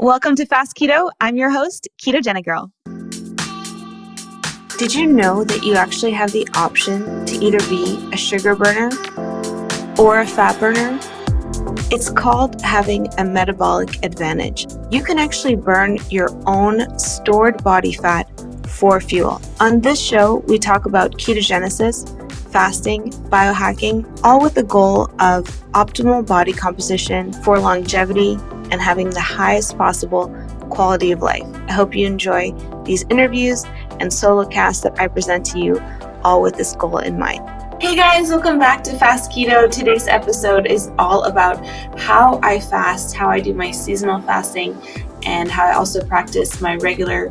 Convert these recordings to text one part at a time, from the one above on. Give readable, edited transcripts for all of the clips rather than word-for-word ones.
Welcome to Fast Keto. I'm your host, Ketogenic Girl. Did you know that you actually have the option to either be a sugar burner or a fat burner? It's called having a metabolic advantage. You can actually burn your own stored body fat for fuel. On this show, we talk about ketogenesis, fasting, biohacking, all with the goal of optimal body composition for longevity and having the highest possible quality of life. I hope you enjoy these interviews and solo casts that I present to you, all with this goal in mind. Hey guys, welcome back to Fast Keto. Today's episode is all about how I fast, how I do my seasonal fasting, and how I also practice my regular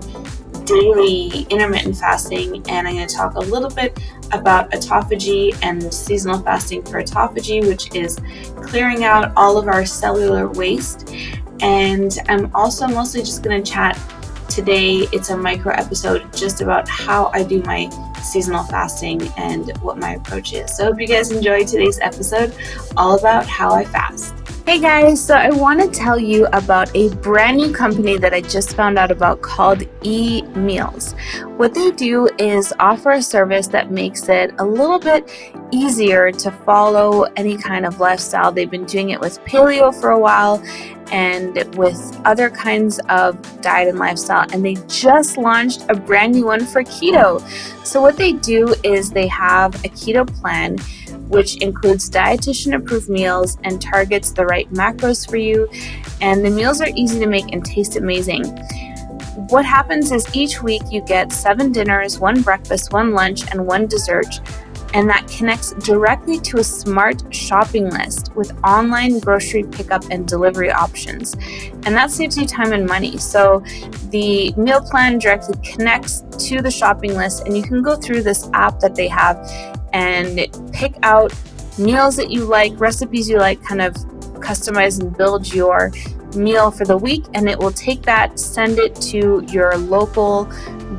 daily intermittent fasting. And I'm going to talk a little bit about autophagy and seasonal fasting for autophagy, which is clearing out all of our cellular waste. And I'm also mostly just going to chat today. It's a micro episode just about how I do my seasonal fasting and what my approach is. So I hope you guys enjoyed today's episode all about how I fast. Hey guys, so I want to tell you about a brand new company that I just found out about called eMeals. What they do is offer a service that makes it a little bit easier to follow any kind of lifestyle. They've been doing it with paleo for a while and with other kinds of diet and lifestyle, and they just launched a brand new one for keto. So what they do is they have a keto plan which includes dietitian approved meals and targets the right macros for you, and the meals are easy to make and taste amazing. What happens is each week you get 7 dinners, 1 breakfast, 1 lunch, and 1 dessert, and that connects directly to a smart shopping list with online grocery pickup and delivery options. And that saves you time and money. So the meal plan directly connects to the shopping list, and you can go through this app that they have and pick out meals that you like, recipes you like, kind of customize and build your meal for the week, and it will take that, send it to your local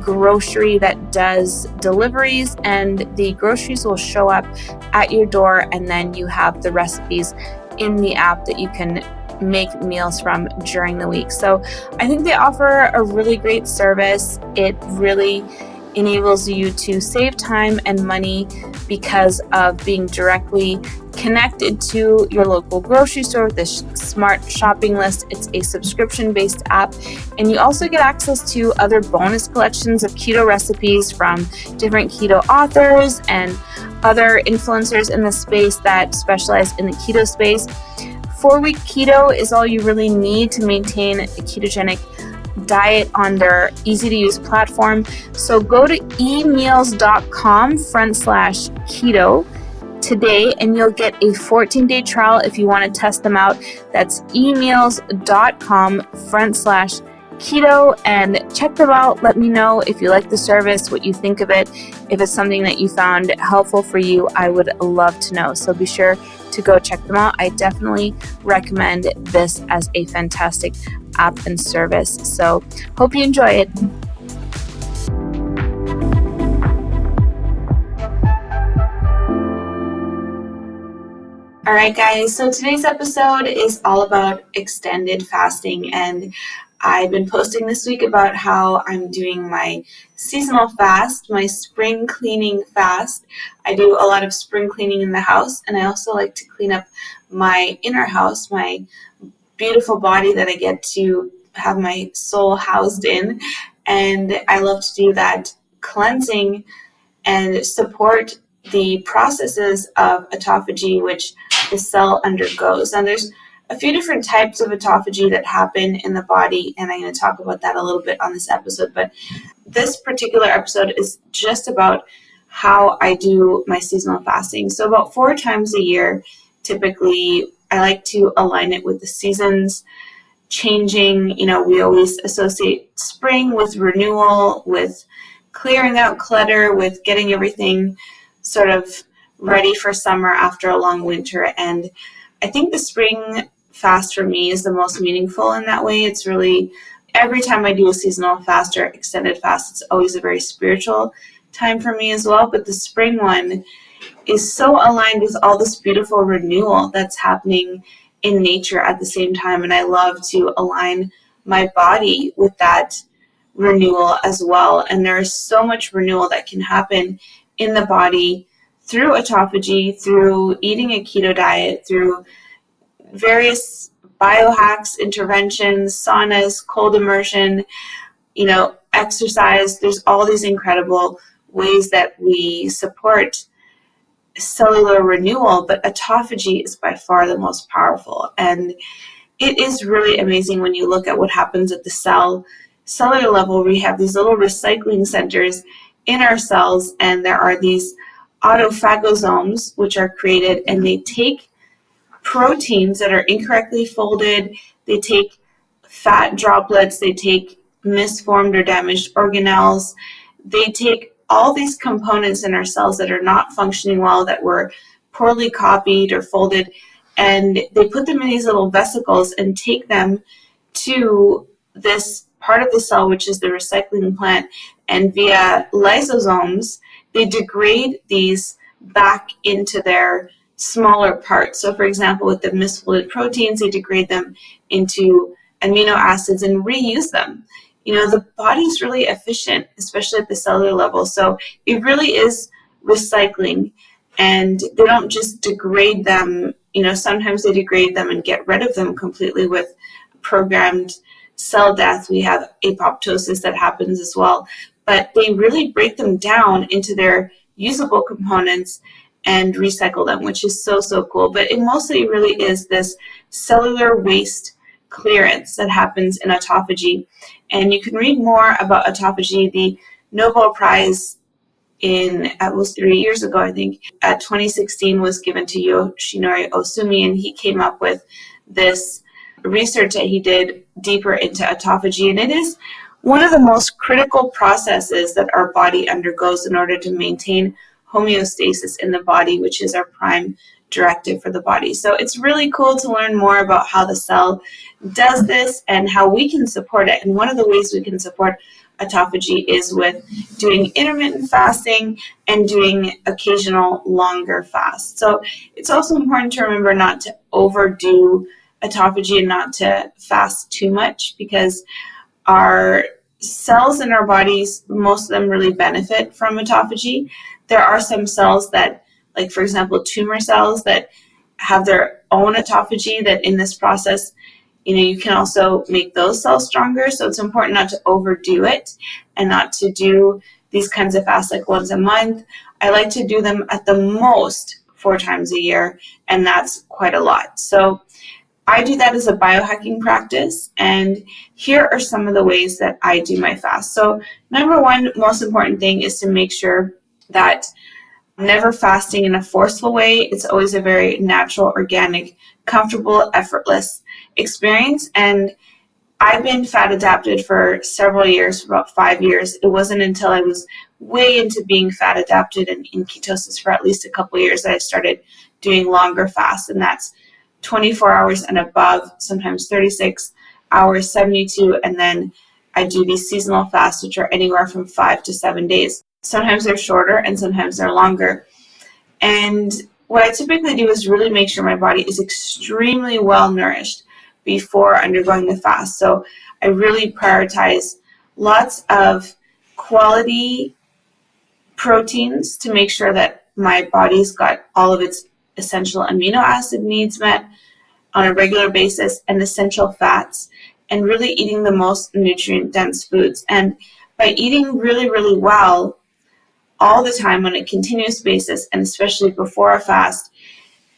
grocery that does deliveries, and the groceries will show up at your door, and then you have the recipes in the app that you can make meals from during the week. So I think they offer a really great service. It really enables you to save time and money because of being directly connected to your local grocery store with this smart shopping list. It's a subscription-based app, and you also get access to other bonus collections of keto recipes from different keto authors and other influencers in the space that specialize in the keto space. 4-week keto is all you really need to maintain a ketogenic diet on their easy-to-use platform. So go to emeals.com/keto today, and you'll get a 14-day trial if you want to test them out. That's emeals.com/keto, and check them out. Let me know if you like the service, what you think of it. If it's something that you found helpful for you, I would love to know. So be sure to go check them out. I definitely recommend this as a fantastic app and service. So hope you enjoy it. All right, guys, so today's episode is all about extended fasting, and I've been posting this week about how I'm doing my seasonal fast, my spring cleaning fast. I do a lot of spring cleaning in the house, and I also like to clean up my inner house, my beautiful body that I get to have my soul housed in. And I love to do that cleansing and support the processes of autophagy, which the cell undergoes. And there's a few different types of autophagy that happen in the body, and I'm going to talk about that a little bit on this episode. But this particular episode is just about how I do my seasonal fasting. So about 4 times a year, typically, I like to align it with the seasons changing. You know, we always associate spring with renewal, with clearing out clutter, with getting everything sort of ready for summer after a long winter. And I think the spring fast for me is the most meaningful in that way. It's really, every time I do a seasonal fast or extended fast, it's always a very spiritual time for me as well. But the spring one is so aligned with all this beautiful renewal that's happening in nature at the same time. And I love to align my body with that renewal as well. And there is so much renewal that can happen in the body through autophagy, through eating a keto diet, through various biohacks, interventions, saunas, cold immersion, exercise. There's all these incredible ways that we support cellular renewal, but autophagy is by far the most powerful. And it is really amazing when you look at what happens at the cellular level. We have these little recycling centers in our cells, and there are these autophagosomes which are created, and they take proteins that are incorrectly folded, they take fat droplets, they take misformed or damaged organelles, they take all these components in our cells that are not functioning well, that were poorly copied or folded, and they put them in these little vesicles and take them to this part of the cell, which is the recycling plant, and via lysosomes, they degrade these back into their smaller parts. So for example, with the misfolded proteins, they degrade them into amino acids and reuse them. The body's really efficient, especially at the cellular level. So it really is recycling, and they don't just degrade them. Sometimes they degrade them and get rid of them completely with programmed cell death. We have apoptosis that happens as well, but they really break them down into their usable components and recycle them, which is so, so cool. But it mostly really is this cellular waste clearance that happens in autophagy. And you can read more about autophagy. The Nobel Prize it was 3 years ago, I think, at 2016 was given to Yoshinori Osumi, and he came up with this research that he did deeper into autophagy. And it is one of the most critical processes that our body undergoes in order to maintain homeostasis in the body, which is our prime directive for the body. So it's really cool to learn more about how the cell does this and how we can support it. And one of the ways we can support autophagy is with doing intermittent fasting and doing occasional longer fasts. So it's also important to remember not to overdo autophagy and not to fast too much, because our cells in our bodies, most of them really benefit from autophagy. There are some cells that, like for example, tumor cells that have their own autophagy, that in this process, you can also make those cells stronger. So it's important not to overdo it and not to do these kinds of fasts like once a month. I like to do them at the most 4 times a year, and that's quite a lot. So I do that as a biohacking practice, and here are some of the ways that I do my fast. So number one, most important thing is to make sure that I'm never fasting in a forceful way. It's always a very natural, organic, comfortable, effortless experience. And I've been fat adapted for several years, for about 5 years. It wasn't until I was way into being fat adapted and in ketosis for at least a couple of years that I started doing longer fasts, and that's 24 hours and above, sometimes 36 hours, 72, and then I do these seasonal fasts, which are anywhere from 5 to 7 days. Sometimes they're shorter and sometimes they're longer. And what I typically do is really make sure my body is extremely well nourished before undergoing the fast. So I really prioritize lots of quality proteins to make sure that my body's got all of its essential amino acid needs met on a regular basis, and essential fats, and really eating the most nutrient dense foods. And by eating really, really well all the time on a continuous basis, and especially before a fast,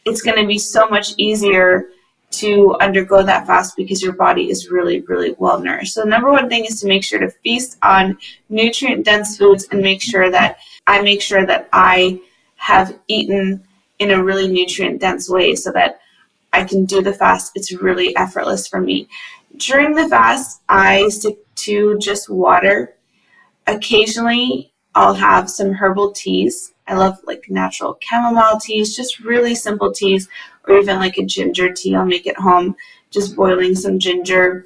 it's going to be so much easier to undergo that fast because your body is really, really well nourished. So the number one thing is to make sure to feast on nutrient dense foods and make sure that I have eaten in a really nutrient dense way so that I can do the fast. It's really effortless for me. During the fast, I stick to just water. Occasionally, I'll have some herbal teas. I love like natural chamomile teas, just really simple teas, or even like a ginger tea. I'll make it home, just boiling some ginger,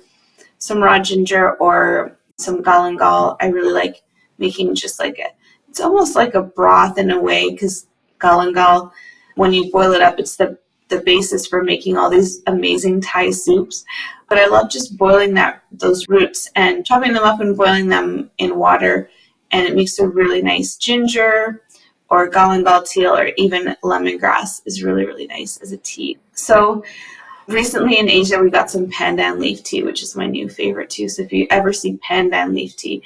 some raw ginger, or some galangal. I really like making just like it's almost like a broth in a way, because galangal, when you boil it up, it's the the basis for making all these amazing Thai soups. But I love just boiling those roots and chopping them up and boiling them in water. And it makes a really nice ginger or galangal teal, or even lemongrass is really, really nice as a tea. So recently in Asia, we got some pandan leaf tea, which is my new favorite too. So if you ever see pandan leaf tea,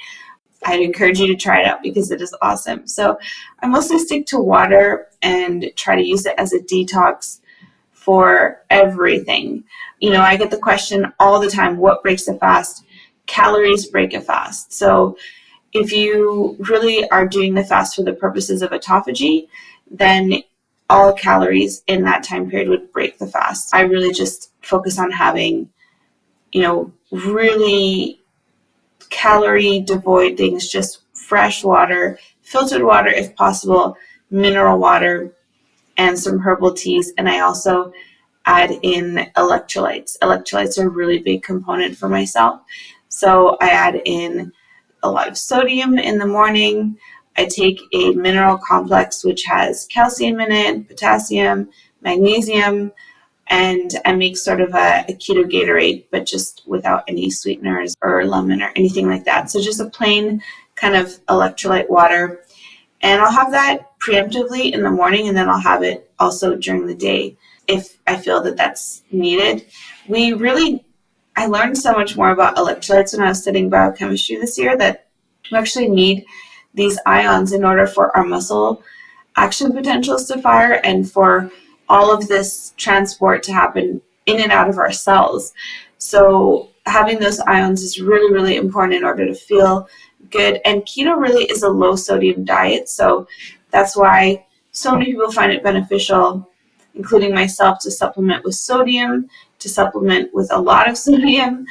I'd encourage you to try it out because it is awesome. So I mostly stick to water and try to use it as a detox for everything. I get the question all the time, what breaks a fast? Calories break a fast. So if you really are doing the fast for the purposes of autophagy, then all calories in that time period would break the fast. I really just focus on having, really calorie devoid things, just fresh water, filtered water if possible, mineral water, and some herbal teas. And I also add in electrolytes. Electrolytes are a really big component for myself. So I add in a lot of sodium in the morning. I take a mineral complex which has calcium in it, potassium, magnesium, and I make sort of a keto Gatorade, but just without any sweeteners or lemon or anything like that. So just a plain kind of electrolyte water. And I'll have that preemptively in the morning, and then I'll have it also during the day if I feel that that's needed. I learned so much more about electrolytes when I was studying biochemistry this year that we actually need these ions in order for our muscle action potentials to fire and for all of this transport to happen in and out of our cells. So having those ions is really, really important in order to feel good. And keto really is a low sodium diet. So that's why so many people find it beneficial, including myself, to supplement with sodium, to supplement with a lot of sodium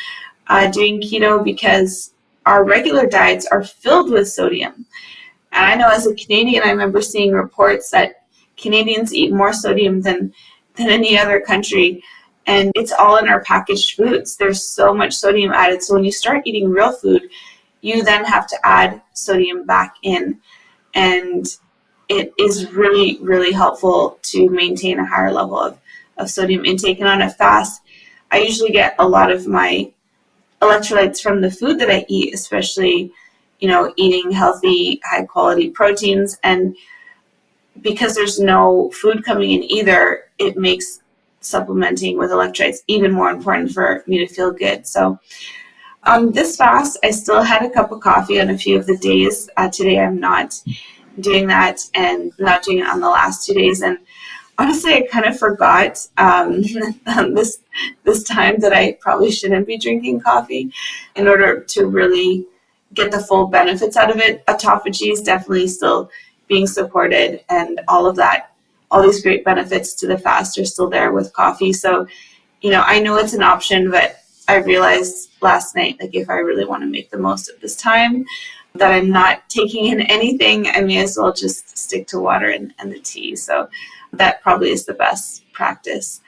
doing keto, because our regular diets are filled with sodium. And I know as a Canadian, I remember seeing reports that Canadians eat more sodium than any other country. And it's all in our packaged foods. There's so much sodium added. So when you start eating real food, you then have to add sodium back in. And it is really, really helpful to maintain a higher level of sodium intake. And on a fast, I usually get a lot of my electrolytes from the food that I eat, especially, eating healthy, high quality proteins. And because there's no food coming in either, it makes supplementing with electrolytes even more important for me to feel good. So on this fast, I still had a cup of coffee on a few of the days. Today I'm not doing that and not doing it on the last 2 days. And honestly, I kind of forgot this time that I probably shouldn't be drinking coffee in order to really get the full benefits out of it. Autophagy is definitely still being supported, and all of that, all these great benefits to the fast are still there with coffee. So, I know it's an option, but I realized last night, if I really want to make the most of this time, that I'm not taking in anything, I may as well just stick to water and the tea. So that probably is the best practice.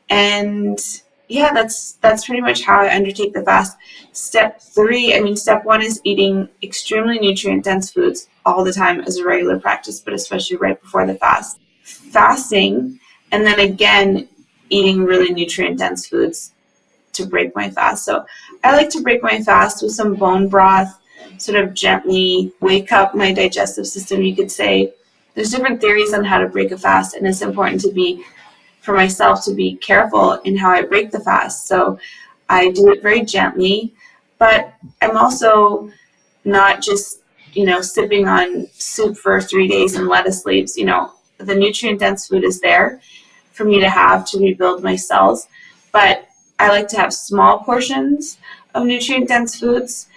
And yeah, that's pretty much how I undertake the fast. Step 1 is eating extremely nutrient dense foods all the time as a regular practice, but especially right before the fast. Fasting, and then again, eating really nutrient dense foods to break my fast. So I like to break my fast with some bone broth, sort of gently wake up my digestive system, you could say. There's different theories on how to break a fast, and it's important for myself to be careful in how I break the fast. So I do it very gently, but I'm also not just, sipping on soup for 3 days and lettuce leaves. The nutrient dense food is there for me to have to rebuild my cells, but I like to have small portions of nutrient dense foods.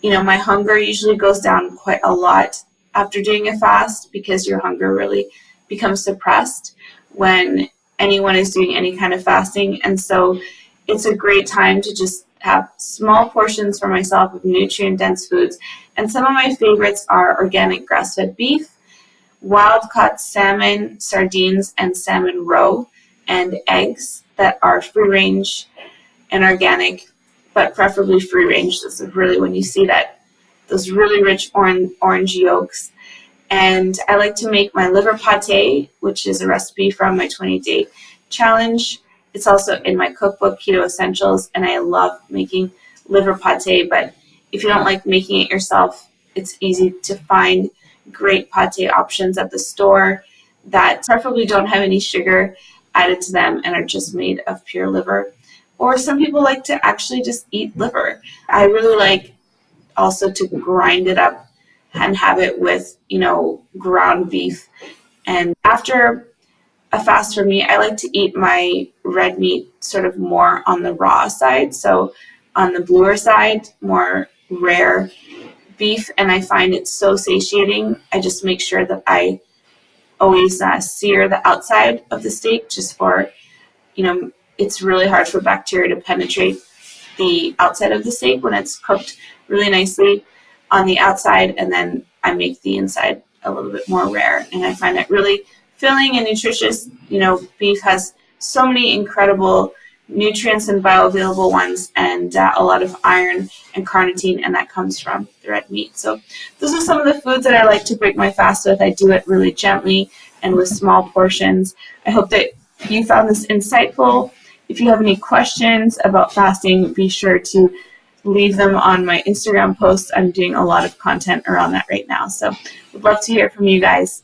My hunger usually goes down quite a lot after doing a fast, because your hunger really becomes suppressed when anyone is doing any kind of fasting. And so it's a great time to just have small portions for myself of nutrient dense foods. And some of my favorites are organic grass-fed beef, wild-caught salmon, sardines, and salmon roe, and eggs that are free-range and organic, but preferably free-range. This is really when you see those really rich orange yolks. And I like to make my liver pate, which is a recipe from my 20-day challenge. It's also in my cookbook, Keto Essentials, and I love making liver pate, but if you don't like making it yourself, it's easy to find great pate options at the store that preferably don't have any sugar added to them and are just made of pure liver. Or some people like to actually just eat liver. I really like also to grind it up and have it with, ground beef. And after a fast for me, I like to eat my red meat sort of more on the raw side. So on the bluer side, more rare beef. And I find it so satiating. I just make sure that I always sear the outside of the steak just for, it's really hard for bacteria to penetrate the outside of the steak when it's cooked really nicely on the outside, and then I make the inside a little bit more rare, and I find it really filling and nutritious. Beef has so many incredible nutrients and bioavailable ones, and a lot of iron and carnitine, and that comes from the red meat. So those are some of the foods that I like to break my fast with. I do it really gently and with small portions. I hope that you found this insightful. If you have any questions about fasting, be sure to leave them on my Instagram posts. I'm doing a lot of content around that right now. So would love to hear from you guys.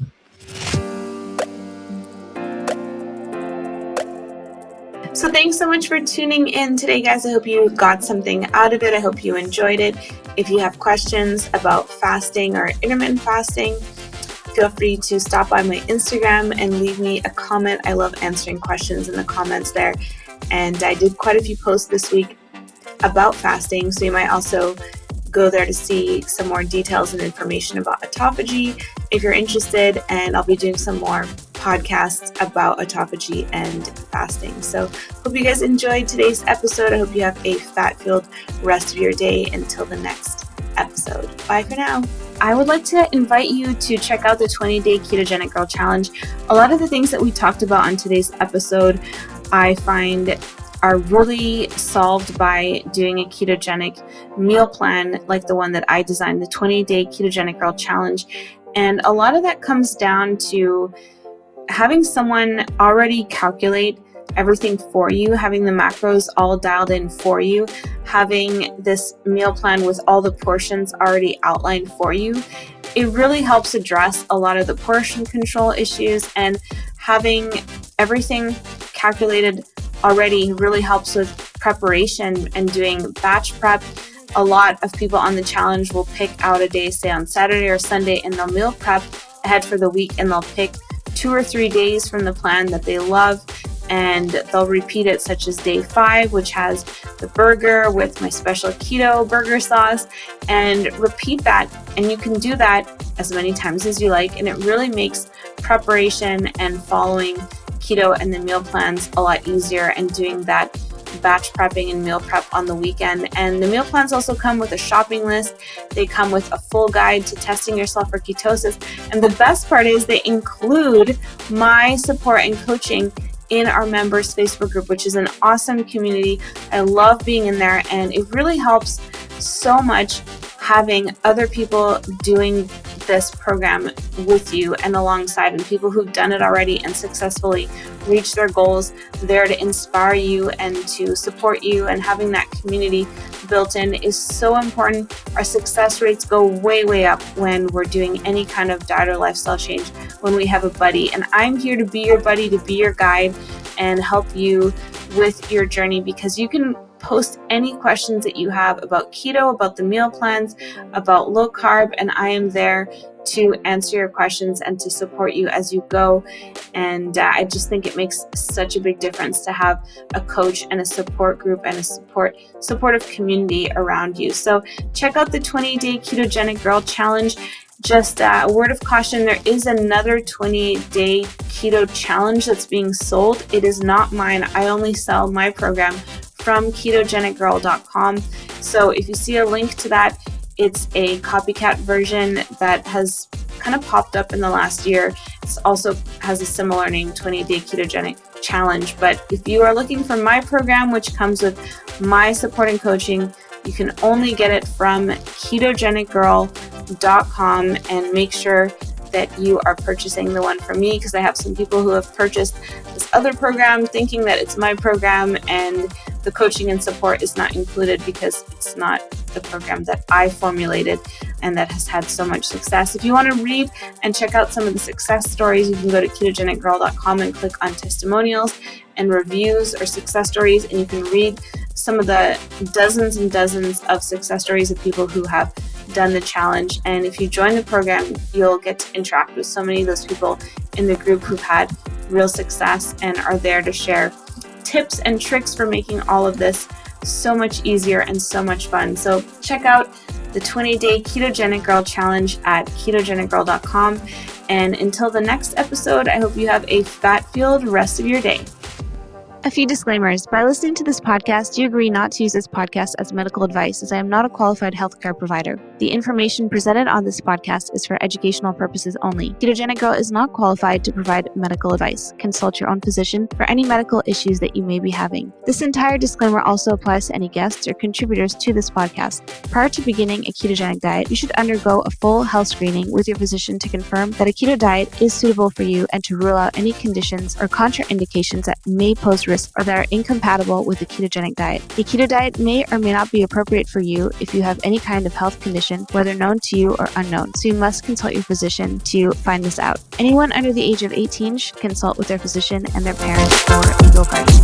So thanks so much for tuning in today, guys. I hope you got something out of it. I hope you enjoyed it. If you have questions about fasting or intermittent fasting, feel free to stop by my Instagram and leave me a comment. I love answering questions in the comments there. And I did quite a few posts this week about fasting, so you might also go there to see some more details and information about autophagy if you're interested. And I'll be doing some more podcasts about autophagy and fasting. So hope you guys enjoyed today's episode. I hope you have a fat-filled rest of your day until the next episode. Bye for now. I would like to invite you to check out the 20-day Ketogenic Girl Challenge. A lot of the things that we talked about on today's episode, I find are really solved by doing a ketogenic meal plan like the one that I designed, the 20-day Ketogenic Girl Challenge. And a lot of that comes down to having someone already calculate everything for you, having the macros all dialed in for you, having this meal plan with all the portions already outlined for you. It really helps address a lot of the portion control issues, and having everything calculated already really helps with preparation and doing batch prep. A lot of people on the challenge will pick out a day, say on Saturday or Sunday, and they'll meal prep ahead for the week, and they'll pick 2 or 3 days from the plan that they love, and they'll repeat it, such as day 5, which has the burger with my special keto burger sauce, and repeat that. And you can do that as many times as you like, and it really makes preparation and following keto and the meal plans a lot easier, and doing that batch prepping and meal prep on the weekend. And the meal plans also come with a shopping list. They come with a full guide to testing yourself for ketosis. And the best part is they include my support and coaching in our members Facebook group, which is an awesome community. I love being in there, and it really helps so much having other people doing this program with you and alongside, and people who've done it already and successfully reached their goals there to inspire you and to support you. And having that community built in is so important. Our success rates go way, way up when we're doing any kind of diet or lifestyle change when we have a buddy. And I'm here to be your buddy, to be your guide and help you with your journey, because you can post any questions that you have about keto, about the meal plans, about low carb, and I am there to answer your questions and to support you as you go. And I just think it makes such a big difference to have a coach and a support group and a supportive community around you. So check out the 20-day Ketogenic Girl Challenge. Just a word of caution, there is another 20-day keto challenge that's being sold. It is not mine. I only sell my program from ketogenicgirl.com. So if you see a link to that, it's a copycat version that has kind of popped up in the last year. It also has a similar name, 20-day Ketogenic Challenge. But if you are looking for my program, which comes with my support and coaching, you can only get it from ketogenicgirl.com, and make sure that you are purchasing the one from me, because I have some people who have purchased this other program thinking that it's my program, and the coaching and support is not included because it's not the program that I formulated and that has had so much success. If you want to read and check out some of the success stories, you can go to ketogenicgirl.com and click on testimonials and reviews or success stories, and you can read some of the dozens and dozens of success stories of people who have done the challenge. And if you join the program, you'll get to interact with so many of those people in the group who've had real success and are there to share tips and tricks for making all of this so much easier and so much fun. So check out the 20-day Ketogenic Girl Challenge at ketogenicgirl.com. And until the next episode, I hope you have a fat-filled rest of your day. A few disclaimers. By listening to this podcast, you agree not to use this podcast as medical advice, as I am not a qualified healthcare provider. The information presented on this podcast is for educational purposes only. Ketogenic Girl is not qualified to provide medical advice. Consult your own physician for any medical issues that you may be having. This entire disclaimer also applies to any guests or contributors to this podcast. Prior to beginning a ketogenic diet, you should undergo a full health screening with your physician to confirm that a keto diet is suitable for you and to rule out any conditions or contraindications that may pose risk or that are incompatible with the ketogenic diet. The keto diet may or may not be appropriate for you if you have any kind of health condition, whether known to you or unknown, so you must consult your physician to find this out. Anyone under the age of 18 should consult with their physician and their parents or legal guardian.